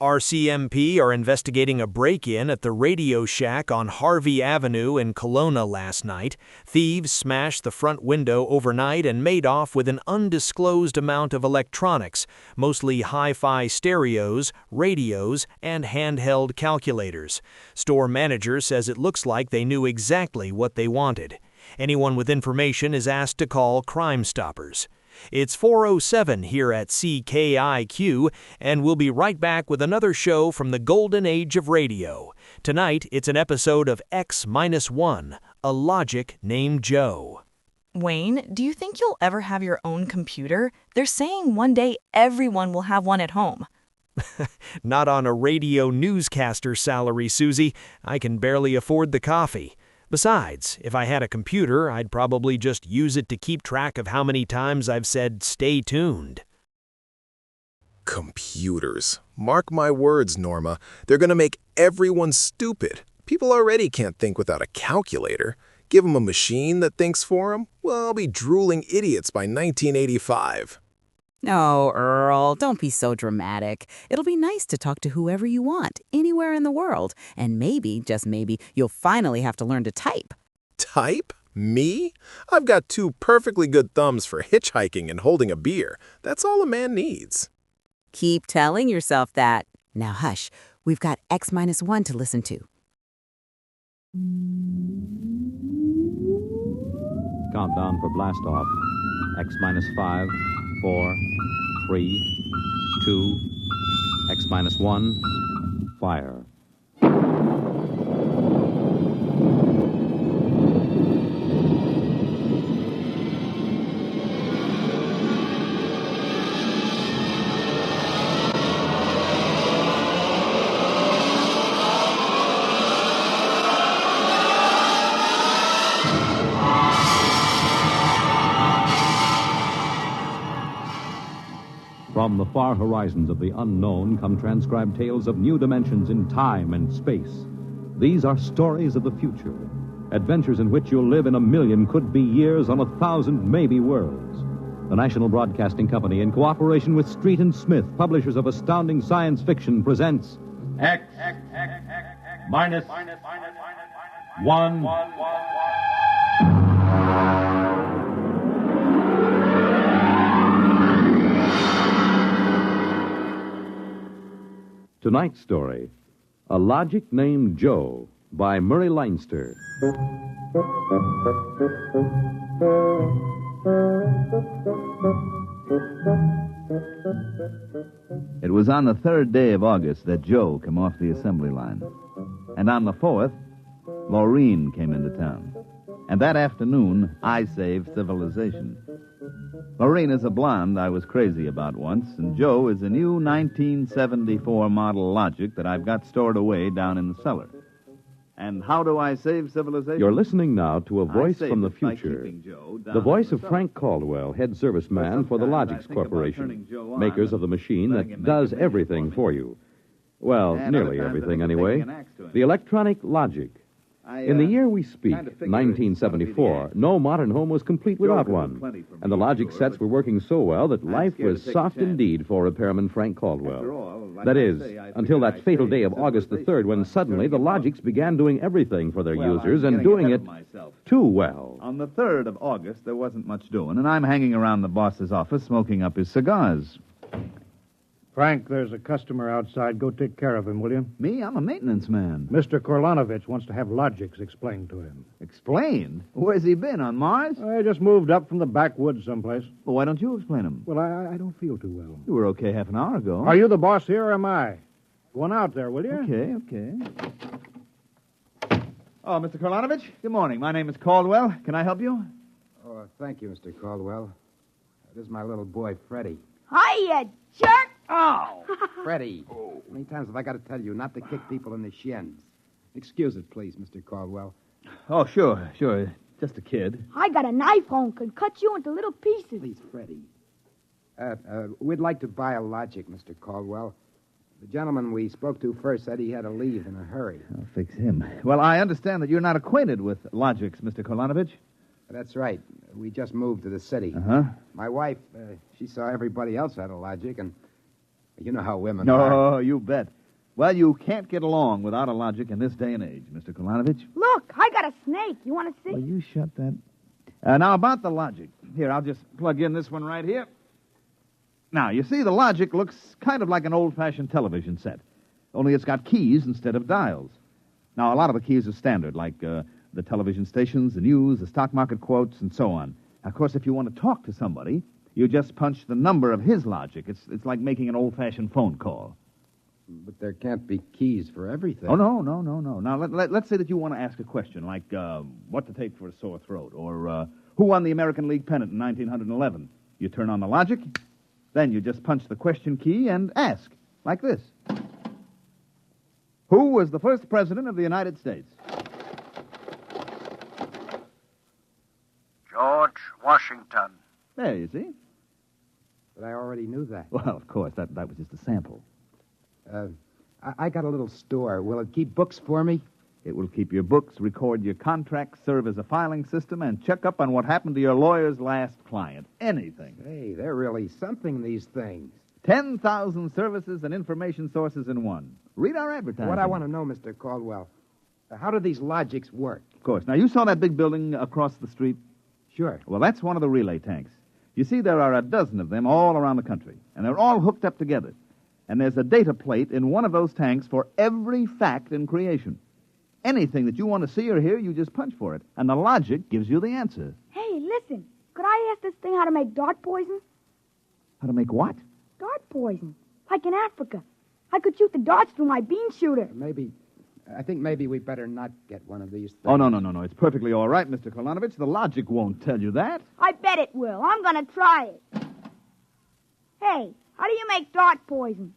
RCMP are investigating a break-in at the Radio Shack on Harvey Avenue in Kelowna last night. Thieves smashed the front window overnight and made off with an undisclosed amount of electronics, mostly hi-fi stereos, radios, and handheld calculators. Store manager says it looks like they knew exactly what they wanted. Anyone with information is asked to call Crime Stoppers. It's 4:07 here at CKIQ, and we'll be right back with another show from the golden age of radio. Tonight, it's an episode of X-1, a Locic named Joe. Wayne, do you think you'll ever have your own computer? They're saying one day everyone will have one at home. Not on a radio newscaster salary, Suzy. I can barely afford the coffee. Besides, if I had a computer, I'd probably just use it to keep track of how many times I've said, "Stay tuned." Computers. Mark my words, Norma. They're going to make everyone stupid. People already can't think without a calculator. Give them a machine that thinks for them? Well, I'll be drooling idiots by 1985. No, Earl, don't be so dramatic. It'll be nice to talk to whoever you want, anywhere in the world. And maybe, just maybe, you'll finally have to learn to type. Type? Me? I've got two perfectly good thumbs for hitchhiking and holding a beer. That's all a man needs. Keep telling yourself that. Now hush, we've got X-1 to listen to. Countdown for blast off. X-5, 4, 3, 2, X-1, fire. From the far horizons of the unknown come transcribed tales of new dimensions in time and space. These are stories of the future, adventures in which you'll live in a million could-be years on 1,000 maybe worlds. The National Broadcasting Company, in cooperation with Street and Smith, publishers of astounding science fiction, presents X-1. Tonight's story, A Locic Named Joe, by Murray Leinster. It was on the 3rd day of August that Joe came off the assembly line. And on the 4th, Maureen came into town. And that afternoon, I saved civilization. Maureen is a blonde I was crazy about once, and Joe is a new 1974 model Locic that I've got stored away down in the cellar. And how do I save civilization? You're listening now to a voice from the it by future. keeping Joe down The voice in of the Frank Caldwell, head serviceman for the Sometimes I Locic think about Corporation, turning Joe on makers of the and machine letting that him does make a video everything for me. for you. Well, And nearly other times I everything think of anyway. taking an axe to him. The electronic Locic. In the year we speak, kind of figured it's gonna be the 1974, axe. no modern home was complete without could do one. plenty for And the me, Locic sure, sets but were working so well that I'm life scared was to take a soft chance. indeed for repairman Frank After Caldwell. all, like That I is, say, I until figured that I'd fatal save day of August the 3rd when civilization suddenly the by turning Locics began doing everything for their Well, users I'm and getting doing ahead it of myself. too well. On the 3rd of August, there wasn't much doing, and I'm hanging around the boss's office smoking up his cigars. Frank, there's a customer outside. Go take care of him, will you? Me? I'm a maintenance man. Mr. Korlanovich wants to have logics explained to him. Explain? Where's he been, on Mars? I just moved up from the backwoods someplace. Well, why don't you explain him? Well, I don't feel too well. You were okay half an hour ago. Are you the boss here or am I? Go on out there, will you? Okay. Oh, Mr. Korlanovich, good morning. My name is Caldwell. Can I help you? Oh, thank you, Mr. Caldwell. This is my little boy, Freddie. Hiya, jerk! Oh! Freddie, how many times have I got to tell you not to kick people in the shins? Excuse it, please, Mr. Caldwell. Oh, sure. Just a kid. I got a knife home, could cut you into little pieces. Please, Freddie. We'd like to buy a Locic, Mr. Caldwell. The gentleman we spoke to first said he had to leave in a hurry. I'll fix him. Well, I understand that you're not acquainted with Locics, Mr. Korlanovich. That's right. We just moved to the city. Uh-huh. My wife, she saw everybody else had a Locic, and You know how women are. No, you bet. Well, you can't get along without a logic in this day and age, Mr. Kolanovich. Look, I got a snake. You want to see? Will you shut that? Now, about the logic. Here, I'll just plug in this one right here. Now, you see, the logic looks kind of like an old-fashioned television set, only it's got keys instead of dials. Now, a lot of the keys are standard, like the television stations, the news, the stock market quotes, and so on. Of course, if you want to talk to somebody, you just punch the number of his logic. It's like making an old-fashioned phone call. But there can't be keys for everything. Oh, no. Now, let's say that you want to ask a question, like what to take for a sore throat, or who won the American League pennant in 1911. You turn on the logic, then you just punch the question key and ask, like this. Who was the first president of the United States? George Washington. There, you see. But I already knew that. Well, of course, that was just a sample. I got a little store. Will it keep books for me? It will keep your books, record your contracts, serve as a filing system, and check up on what happened to your lawyer's last client. Anything. Hey, they're really something, these things. 10,000 services and information sources in one. Read our advertising. What I want to know, Mr. Caldwell, how do these logics work? Of course. Now, you saw that big building across the street? Sure. Well, that's one of the relay tanks. You see, there are a dozen of them all around the country, and they're all hooked up together. And there's a data plate in one of those tanks for every fact in creation. Anything that you want to see or hear, you just punch for it, and the logic gives you the answer. Hey, listen. Could I ask this thing how to make dart poison? How to make what? Dart poison. Like in Africa. I could shoot the darts through my bean shooter. I think maybe we better not get one of these things. Oh, no. It's perfectly all right, Mr. Kolanovich. The logic won't tell you that. I bet it will. I'm going to try it. Hey, how do you make dart poison?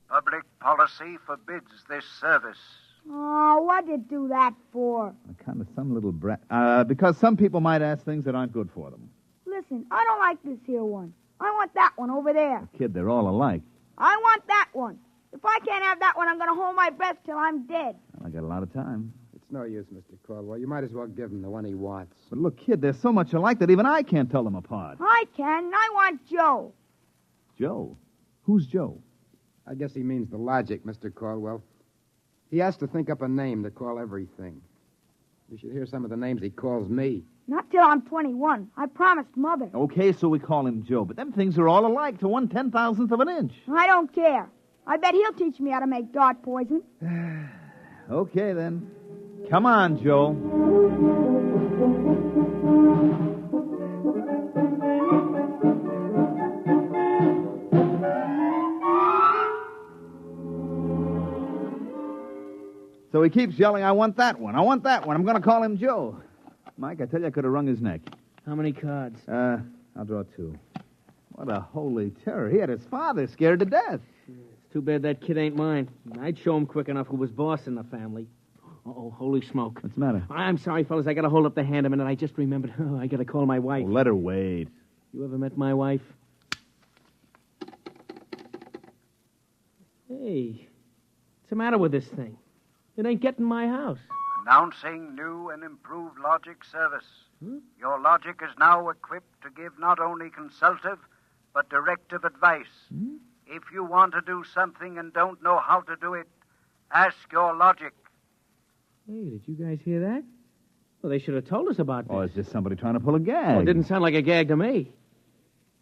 Public policy forbids this service. Oh, what'd you do that for? Kind of some little brat. Because some people might ask things that aren't good for them. Listen, I don't like this here one. I want that one over there. Kid, they're all alike. I want that one. If I can't have that one, I'm going to hold my breath till I'm dead. I got a lot of time. It's no use, Mr. Caldwell. You might as well give him the one he wants. But look, kid, they're so much alike that even I can't tell them apart. I can. I want Joe. Joe? Who's Joe? I guess he means the logic, Mr. Caldwell. He has to think up a name to call everything. You should hear some of the names he calls me. Not till I'm 21. I promised Mother. Okay, so we call him Joe, but them things are all alike to 1/10,000th of an inch. I don't care. I bet he'll teach me how to make dart poison. Okay, then. Come on, Joe. So he keeps yelling, I want that one. I want that one. I'm going to call him Joe. Mike, I tell you, I could have wrung his neck. How many cards? I'll draw 2. What a holy terror. He had his father scared to death. It's too bad that kid ain't mine. I'd show him quick enough who was boss in the family. Uh-oh, holy smoke. What's the matter? I'm sorry, fellas. I got to hold up the hand a minute. I just remembered. Oh, I got to call my wife. Oh, let her wait. You ever met my wife? Hey, what's the matter with this thing? It ain't getting my house. Announcing new and improved logic service. Your logic is now equipped to give not only consultative, but directive advice. If you want to do something and don't know how to do it, ask your logic. Hey, did you guys hear that? Well, they should have told us about this. Oh, it's just somebody trying to pull a gag. Well, it didn't sound like a gag to me.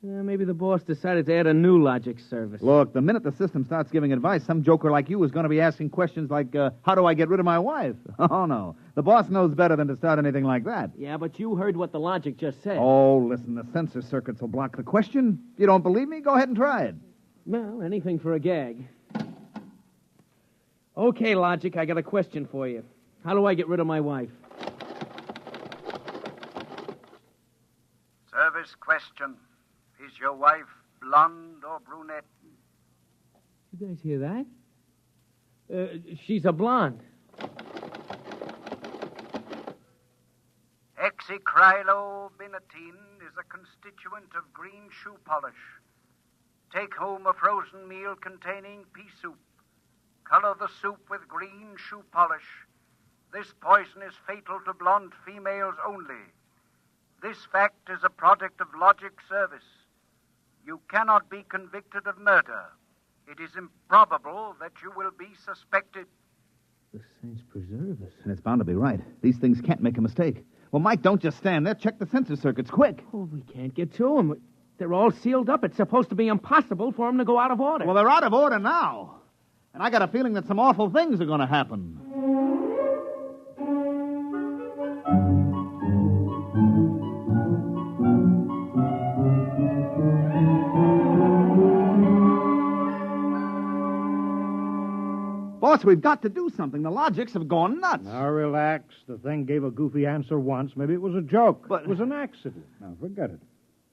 Maybe the boss decided to add a new logic service. Look, the minute the system starts giving advice, some joker like you is going to be asking questions like, how do I get rid of my wife? Oh, no. The boss knows better than to start anything like that. Yeah, but you heard what the logic just said. Oh, listen, the censor circuits will block the question. If you don't believe me, go ahead and try it. Well, anything for a gag. Okay, logic, I got a question for you. How do I get rid of my wife? Service question. Is your wife blonde or brunette? You guys hear that? She's a blonde. Hexacrylobinatine is a constituent of green shoe polish. Take home a frozen meal containing pea soup. Color the soup with green shoe polish. This poison is fatal to blonde females only. This fact is a product of logic service. You cannot be convicted of murder. It is improbable that you will be suspected. The saints preserve us. And it's bound to be right. These things can't make a mistake. Well, Mike, don't just stand there. Check the sensor circuits, quick. Oh, we can't get to them. They're all sealed up. It's supposed to be impossible for them to go out of order. Well, they're out of order now. And I got a feeling that some awful things are going to happen. Boss, we've got to do something. The Logics have gone nuts. Now, relax. The thing gave a goofy answer once. Maybe it was a joke. But it was an accident. Now, forget it.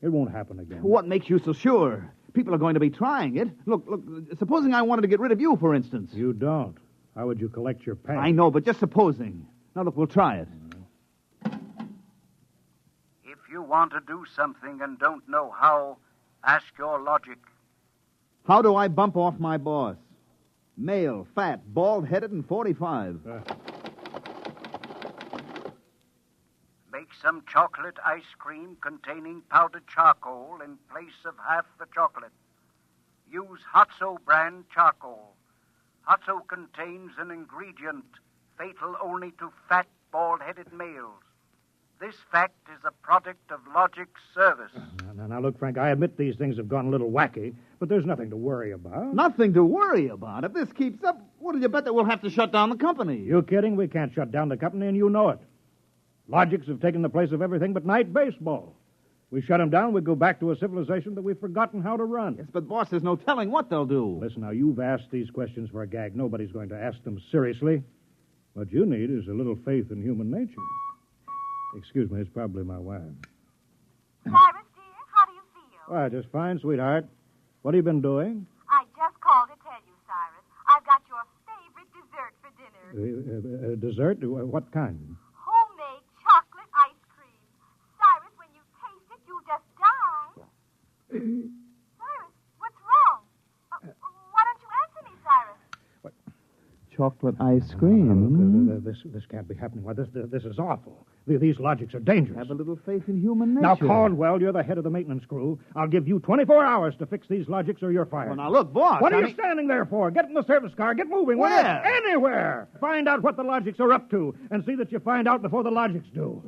It won't happen again. What makes you so sure? People are going to be trying it. Look, supposing I wanted to get rid of you, for instance. You don't. How would you collect your pay? I know, but just supposing. Now, look, we'll try it. If you want to do something and don't know how, ask your logic. How do I bump off my boss? Male, fat, bald-headed, and 45. Make some chocolate ice cream containing powdered charcoal in place of half the chocolate. Use Hotso brand charcoal. Hotso contains an ingredient fatal only to fat, bald-headed males. This fact is a product of logic service. Now, look, Frank, I admit these things have gone a little wacky, but there's nothing to worry about. Nothing to worry about. If this keeps up, what do you bet that we'll have to shut down the company? You kidding? We can't shut down the company, and you know it. Logics have taken the place of everything but night baseball. We shut them down, we go back to a civilization that we've forgotten how to run. Yes, but, boss, there's no telling what they'll do. Listen, now, you've asked these questions for a gag. Nobody's going to ask them seriously. What you need is a little faith in human nature. Excuse me, it's probably my wife. Cyrus, dear, how do you feel? Why, just fine, sweetheart. What have you been doing? I just called to tell you, Cyrus. I've got your favorite dessert for dinner. Dessert? What kind? Homemade chocolate ice cream. Cyrus, when you taste it, you'll just die. Cyrus, what's wrong? Why don't you answer me, Cyrus? What? Chocolate ice cream? This can't be happening. Why, this is awful. These Logics are dangerous. Have a little faith in human nature. Now, Caldwell, you're the head of the maintenance crew. I'll give you 24 hours to fix these Logics or you're fired. Well, now, look, boss. What are you standing there for? Get in the service car. Get moving. Where? Anywhere. Find out what the Logics are up to and see that you find out before the Logics do.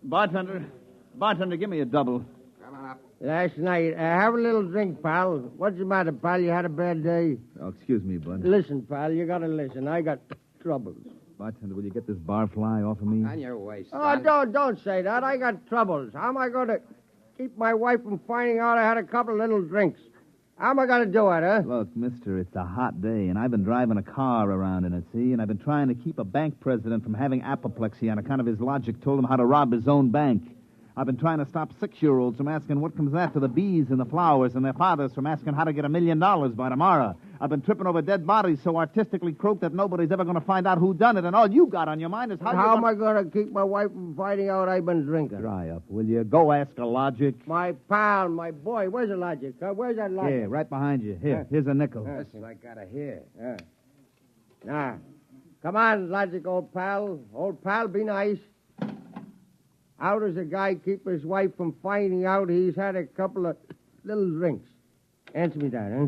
Bartender, give me a double. Last night, have a little drink, pal. What's the matter, pal? You had a bad day? Oh, excuse me, bud. Listen, pal, you gotta listen. I got troubles. Bartender, will you get this barfly off of me? On your way, son. Oh, don't say that. I got troubles. How am I going to keep my wife from finding out I had a couple of little drinks? How am I going to do it, huh? Look, mister, it's a hot day, and I've been driving a car around in it, see? And I've been trying to keep a bank president from having apoplexy on account of his logic told him how to rob his own bank. I've been trying to stop 6-year-olds from asking what comes after the bees and the flowers and their fathers from asking how to get $1 million by tomorrow. I've been tripping over dead bodies so artistically croaked that nobody's ever going to find out who done it, and all you got on your mind is how am I going to keep my wife from finding out I've been drinking? Dry up, will you? Go ask a logic. My pal, my boy. Where's the logic? Where's that logic? Here, right behind you. Here's a nickel. Listen, I got to hear. Now, come on, logic, old pal. Old pal, be nice. How does a guy keep his wife from finding out he's had a couple of little drinks? Answer me that, huh?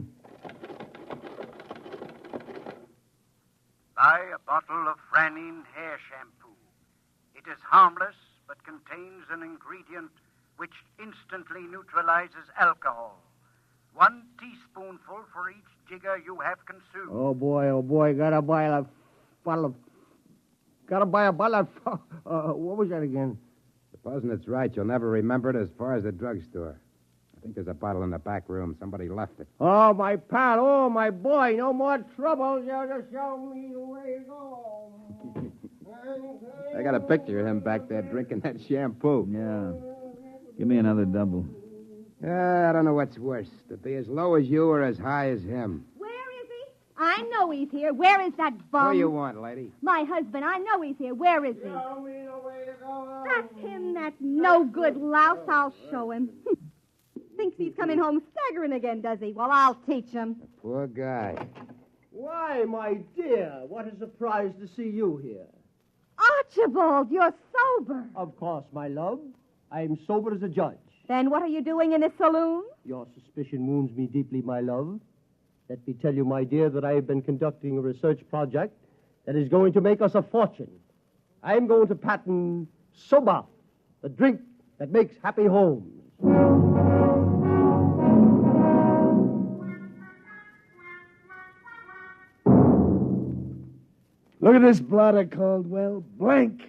Buy a bottle of Franine hair shampoo. It is harmless, but contains an ingredient which instantly neutralizes alcohol. 1 teaspoonful for each jigger you have consumed. Oh, boy, gotta buy a bottle of... what was that again? Supposing it's right, you'll never remember it as far as the drugstore. I think there's a bottle in the back room. Somebody left it. Oh, my pal. Oh, my boy. No more trouble. You'll just show me the way to go. I got a picture of him back there drinking that shampoo. Yeah. Give me another double. I don't know what's worse, to be as low as you or as high as him. Where is he? I know he's here. Where is that bum? What do you want, lady? My husband. I know he's here. Where is he? Show me the way to go. That's him, that no-good louse. I'll show him. thinks he's coming home staggering again, does he? Well, I'll teach him. Poor guy. Why, my dear, what a surprise to see you here. Archibald, you're sober. Of course, my love. I'm sober as a judge. Then what are you doing in a saloon? Your suspicion wounds me deeply, my love. Let me tell you, my dear, that I have been conducting a research project that is going to make us a fortune. I'm going to patent soba, the drink that makes happy homes. Look at this blotter, Caldwell. Blank.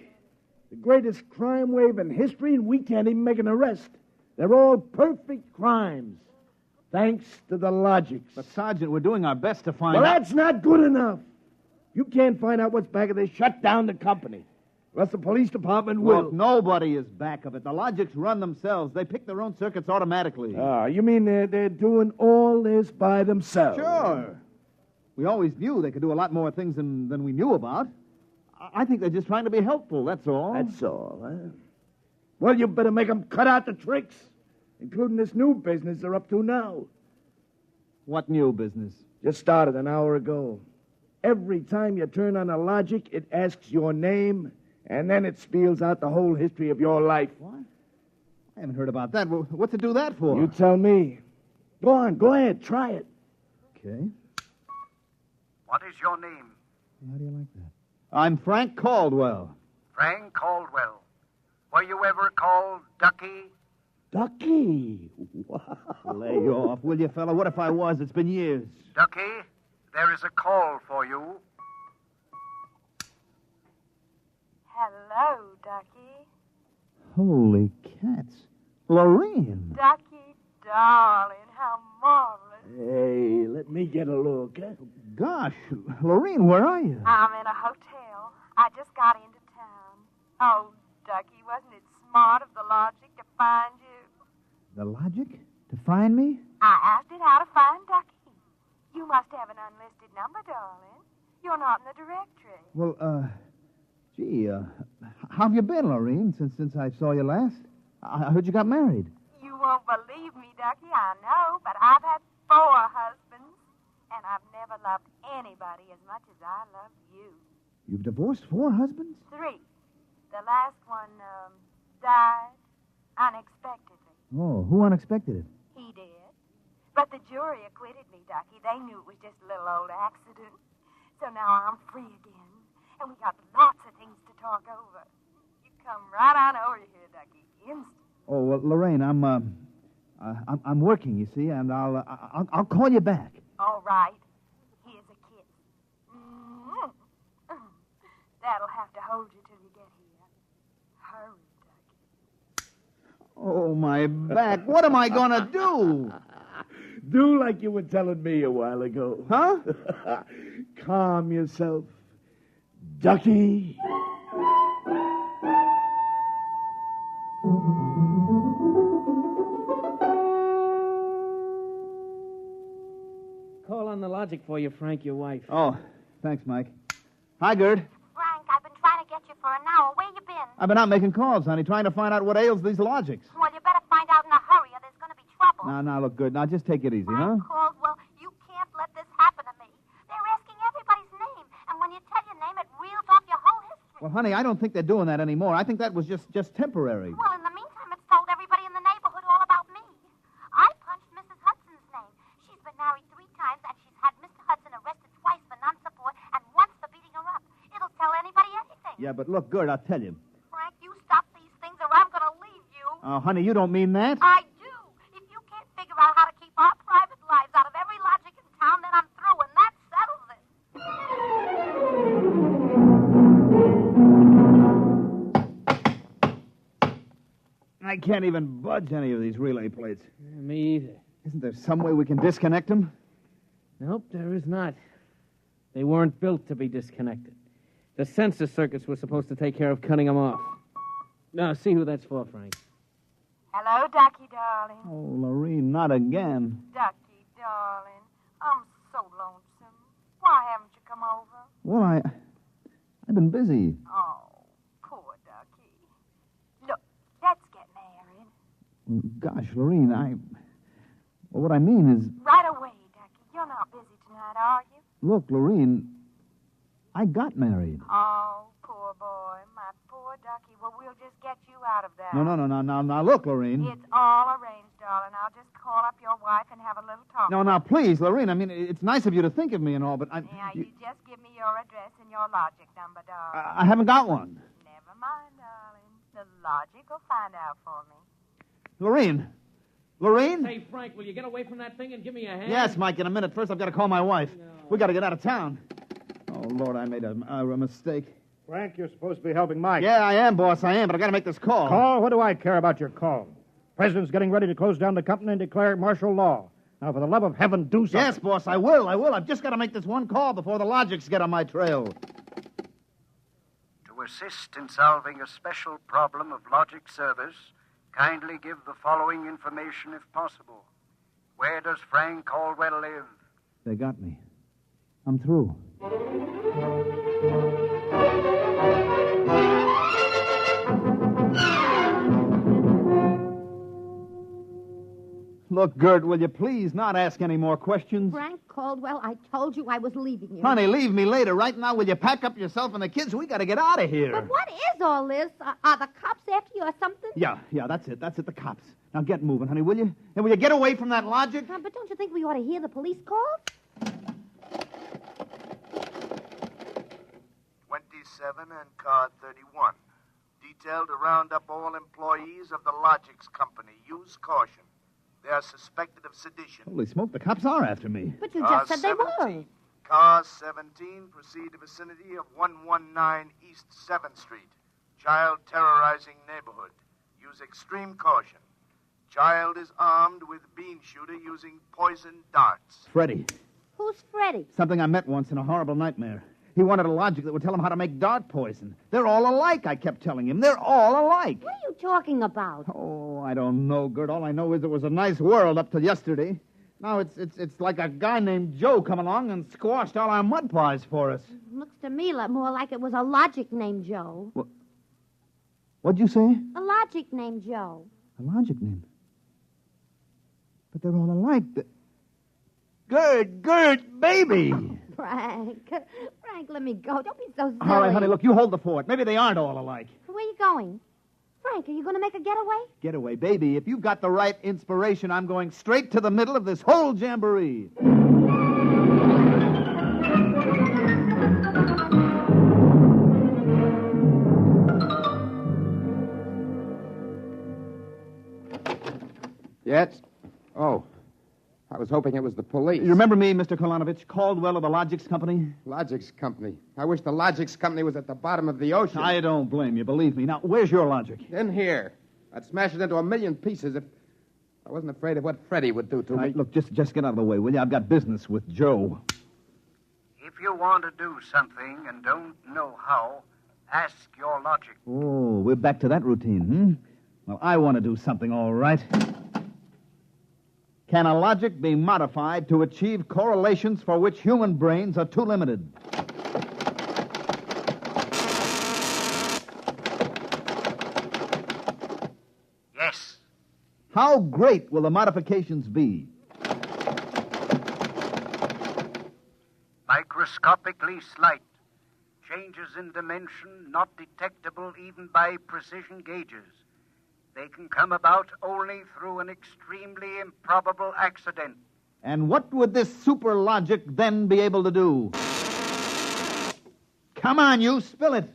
The greatest crime wave in history, and we can't even make an arrest. They're all perfect crimes. Thanks to the Locics. But, Sergeant, we're doing our best to find Well, out. that's not good enough. You can't find out what's back of this. Shut down the company. Or else the police department will. Look, nobody is back of it. The Locics run themselves. They pick their own circuits automatically. Ah, you mean they're doing all this by themselves? Sure. We always knew they could do a lot more things than we knew about. I think they're just trying to be helpful, that's all. That's all, huh? Well, you better make them cut out the tricks, including this new business they're up to now. What new business? Just started an hour ago. Every time you turn on a Logic, it asks your name, and then it spells out the whole history of your life. What? I haven't heard about that. What's it do that for? You tell me. Go on, go ahead, try it. Okay. What is your name? How do you like that? I'm Frank Caldwell. Frank Caldwell. Were you ever called Ducky? Ducky? Wow. Lay off, will you, fella? What if I was? It's been years. Ducky, there is a call for you. Hello, Ducky. Holy cats. Lorene. Ducky, darling, how marvelous. Hey, let me get a look. Huh? Gosh, Lorene, where are you? I'm in a hotel. I just got into town. Oh, Ducky, wasn't it smart of the Logic to find you? The Logic? To find me? I asked it how to find Ducky. You must have an unlisted number, darling. You're not in the directory. Well, gee, how have you been, Lorene, since I saw you last? I heard you got married. You won't believe me, Ducky, I know, but I've had 4 husbands, and I've never loved anybody as much as I love you. You've divorced 4 husbands? 3. The last one, died unexpectedly. Oh, who unexpected it? He did. But the jury acquitted me, Ducky. They knew it was just a little old accident. So now I'm free again, and we got lots of things to talk over. You come right on over here, Ducky, instant. Oh, well, Lorraine, I'm working, you see, and I'll call you back. All right. Here's a kiss. Mm-hmm. That'll have to hold you till you get here. Hurry, Ducky. Oh, my back. What am I going to do? Do like you were telling me a while ago. Huh? Calm yourself. Ducky. Call on the Logic for you, Frank, your wife. Oh, thanks, Mike. Hi, Gerd. Frank, I've been trying to get you for an hour. Where you been? I've been out making calls, honey, trying to find out what ails these Logics. Well, you better find out in a hurry or there's going to be trouble. Now, look, good. Now, just take it easy, huh? Caldwell, you can't let this happen to me. They're asking everybody's name, and when you tell your name, it reels off your whole history. Well, honey, I don't think they're doing that anymore. I think that was just temporary. Well, in the meantime, it's told everybody in the neighborhood all about me. I punched Mrs. Hudson's name. She's been married 3 times, and she's had Mr. Hudson arrested twice for non-support and once for beating her up. It'll tell anybody anything. Yeah, but look, Gerd, I'll tell you. Frank, you stop these things or I'm going to leave you. Oh, honey, you don't mean that? I do. If you can't figure out how to keep our private lives out of every Logic in town, then I'm through, and that settles it. I can't even budge any of these relay plates. Me either. Isn't there some way we can disconnect them? Nope, there is not. They weren't built to be disconnected. The sensor circuits were supposed to take care of cutting them off. Now, see who that's for, Frank. Hello, Ducky, darling. Oh, Lorene, not again. Ducky, darling. I'm so lonesome. Why haven't you come over? Well, I've been busy. Oh, poor Ducky. Look, let's get married. Gosh, Lorene, Well, what I mean is, Right away, Ducky. You're not busy tonight, are you? look, Lorene, I got married. Oh, poor boy. My poor Ducky. Well, we'll just get you out of that. No, look, Lorene. It's all arranged, darling. I'll just call up your wife and have a little talk. No, now, please, Lorene, I mean, it's nice of you to think of me and all, but Now, you just give me your address and your logic number, darling. I haven't got one. Never mind, darling. The logic will find out for me. Lorene? Lorene? Hey, Frank, will you get away from that thing and give me a hand? Yes, Mike, in a minute. First, I've got to call my wife. We got to get out of town. Oh, Lord, I made a mistake. Frank, you're supposed to be helping Mike. Yeah, I am, boss, I am, but I got to make this call. Call? What do I care about your call? President's getting ready to close down the company and declare martial law. Now, for the love of heaven, do something. Yes, boss, I will. I've just got to make this one call before the Logics get on my trail. To assist in solving a special problem of logic service, kindly give the following information if possible. Where does Frank Caldwell live? They got me. I'm through. Look, Gert, will you please not ask any more questions? Frank Caldwell, I told you I was leaving you. Honey, leave me later. Right now, will you pack up yourself and the kids? We got to get out of here. But what is all this? Are the cops after you or something? Yeah, that's it, the cops. Now get moving, honey, will you? And will you get away from that Logic? But don't you think we ought to hear the police call? 27 and car 31. Detailed to round up all employees of the Logics Company. Use caution. They are suspected of sedition. Holy smoke, the cops are after me. But you just said they were. Car 17, proceed to vicinity of 119 East 7th Street. Child terrorizing neighborhood. Use extreme caution. Child is armed with bean shooter using poison darts. Freddie. Who's Freddie? Something I met once in a horrible nightmare. He wanted a Logic that would tell him how to make dart poison. They're all alike, I kept telling him. They're all alike. What are you talking about? Oh, I don't know, Gert. All I know is it was a nice world up till yesterday. Now it's like a guy named Joe come along and squashed all our mud pies for us. Looks to me more like it was a Logic named Joe. What'd you say? A Logic named Joe. A Logic name. But they're all alike. Gert, baby! Frank, let me go. Don't be so silly. All right, honey, look, you hold the fort. Maybe they aren't all alike. Where are you going? Frank, are you going to make a getaway? Getaway, baby. If you've got the right inspiration, I'm going straight to the middle of this whole jamboree. Yes? Oh. I was hoping it was the police. You remember me, Mr. Kolonovich, Caldwell of the Logics Company? Logics Company. I wish the Logics Company was at the bottom of the ocean. I don't blame you, believe me. Now, where's your Logic? In here. I'd smash it into a million pieces if I wasn't afraid of what Freddie would do to me. Look, just get out of the way, will you? I've got business with Joe. If you want to do something and don't know how, ask your logic. Oh, we're back to that routine, Well, I want to do something, all right. Can a logic be modified to achieve correlations for which human brains are too limited? Yes. How great will the modifications be? Microscopically slight. Changes in dimension not detectable even by precision gauges. They can come about only through an extremely improbable accident. And what would this super logic then be able to do? Come on, you, spill it.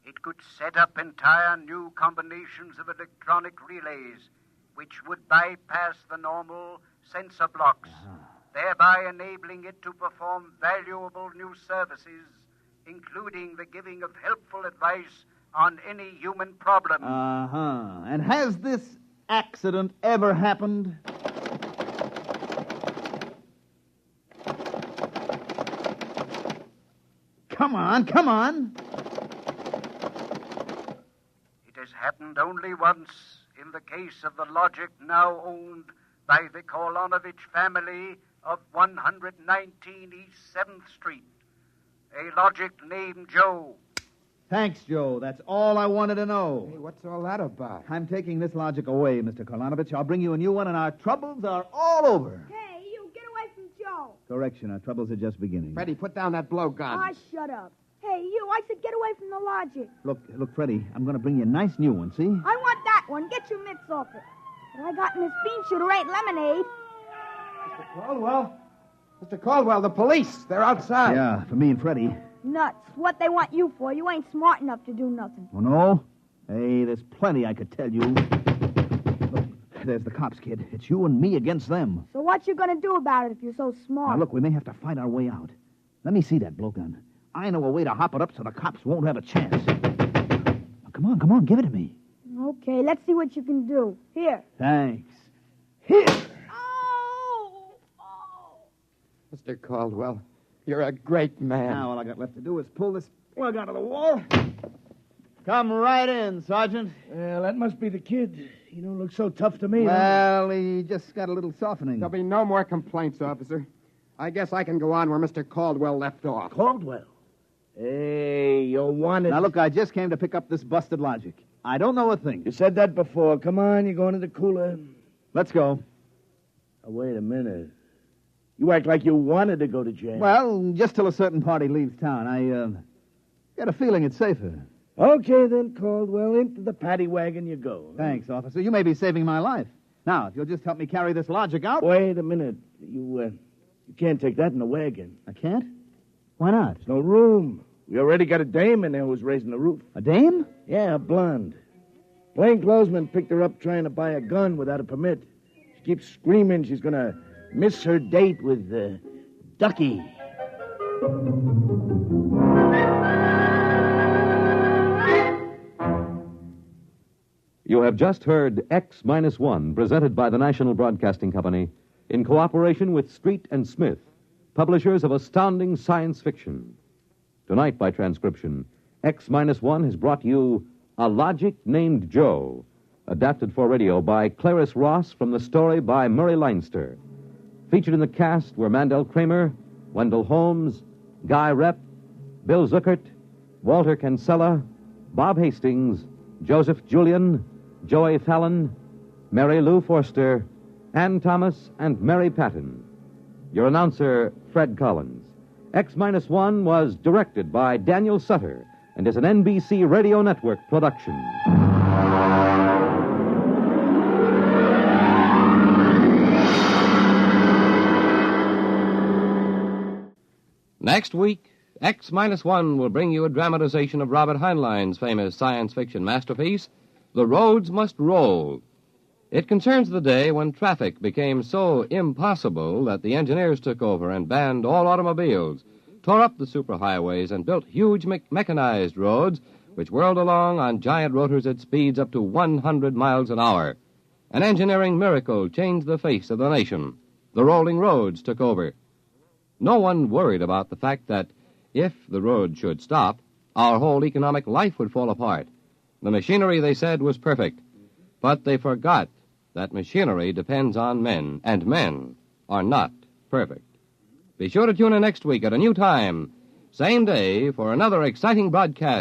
It could set up entire new combinations of electronic relays, which would bypass the normal sensor blocks, thereby enabling it to perform valuable new services, including the giving of helpful advice on any human problem. And has this accident ever happened? Come on. It has happened only once in the case of the logic now owned by the Kolonovich family of 119 East 7th Street. A logic named Joe. Thanks, Joe. That's all I wanted to know. Hey, what's all that about? I'm taking this logic away, Mr. Kolanovich. I'll bring you a new one, and our troubles are all over. Hey, you, get away from Joe. Correction, our troubles are just beginning. Freddie, put down that blowgun. Ah, shut up. Hey, you, I said get away from the logic. Look, Freddie, I'm going to bring you a nice new one, see? I want that one. Get your mitts off it. What I got in this bean shooter ain't lemonade. Mr. Caldwell? Mr. Caldwell, the police. They're outside. Yeah, for me and Freddie. Nuts. What they want you for? You ain't smart enough to do nothing. Oh, no? Hey, there's plenty I could tell you. Look, there's the cops, kid. It's you and me against them. So what you gonna do about it if you're so smart? Now, look, we may have to fight our way out. Let me see that blowgun. I know a way to hop it up so the cops won't have a chance. Now, come on, give it to me. Okay, let's see what you can do. Here. Thanks. Here! Mr. Caldwell, you're a great man. Now, all I got left to do is pull this plug out of the wall. Come right in, Sergeant. Well, that must be the kid. He don't look so tough to me. Well, he just got a little softening. There'll be no more complaints, officer. I guess I can go on where Mr. Caldwell left off. Caldwell? Hey, you wanted... Now, look, I just came to pick up this busted logic. I don't know a thing. You said that before. Come on, you're going to the cooler. Let's go. Now, wait a minute. You act like you wanted to go to jail. Well, just till a certain party leaves town. I got a feeling it's safer. Okay, then, Caldwell. Into the paddy wagon you go. Thanks, officer. You may be saving my life. Now, if you'll just help me carry this logic out... Wait a minute. You can't take that in the wagon. I can't? Why not? There's no room. We already got a dame in there who's raising the roof. A dame? Yeah, a blonde. Plainclothesman picked her up trying to buy a gun without a permit. She keeps screaming she's going to miss her date with Ducky. You have just heard X-1, presented by the National Broadcasting Company in cooperation with Street and Smith, publishers of astounding science fiction. Tonight, by transcription, X-1 has brought you A Logic Named Joe, adapted for radio by Clarice Ross from the story by Murray Leinster. Featured in the cast were Mandel Kramer, Wendell Holmes, Guy Rep, Bill Zuckert, Walter Kinsella, Bob Hastings, Joseph Julian, Joey Fallon, Mary Lou Forster, Ann Thomas, and Mary Patton. Your announcer, Fred Collins. X-1 was directed by Daniel Sutter and is an NBC Radio Network production. Next week, X-1 will bring you a dramatization of Robert Heinlein's famous science fiction masterpiece, The Roads Must Roll. It concerns the day when traffic became so impossible that the engineers took over and banned all automobiles, tore up the superhighways, and built huge mechanized roads which whirled along on giant rotors at speeds up to 100 miles an hour. An engineering miracle changed the face of the nation. The rolling roads took over. No one worried about the fact that if the road should stop, our whole economic life would fall apart. The machinery, they said, was perfect. But they forgot that machinery depends on men, and men are not perfect. Be sure to tune in next week at a new time, same day, for another exciting broadcast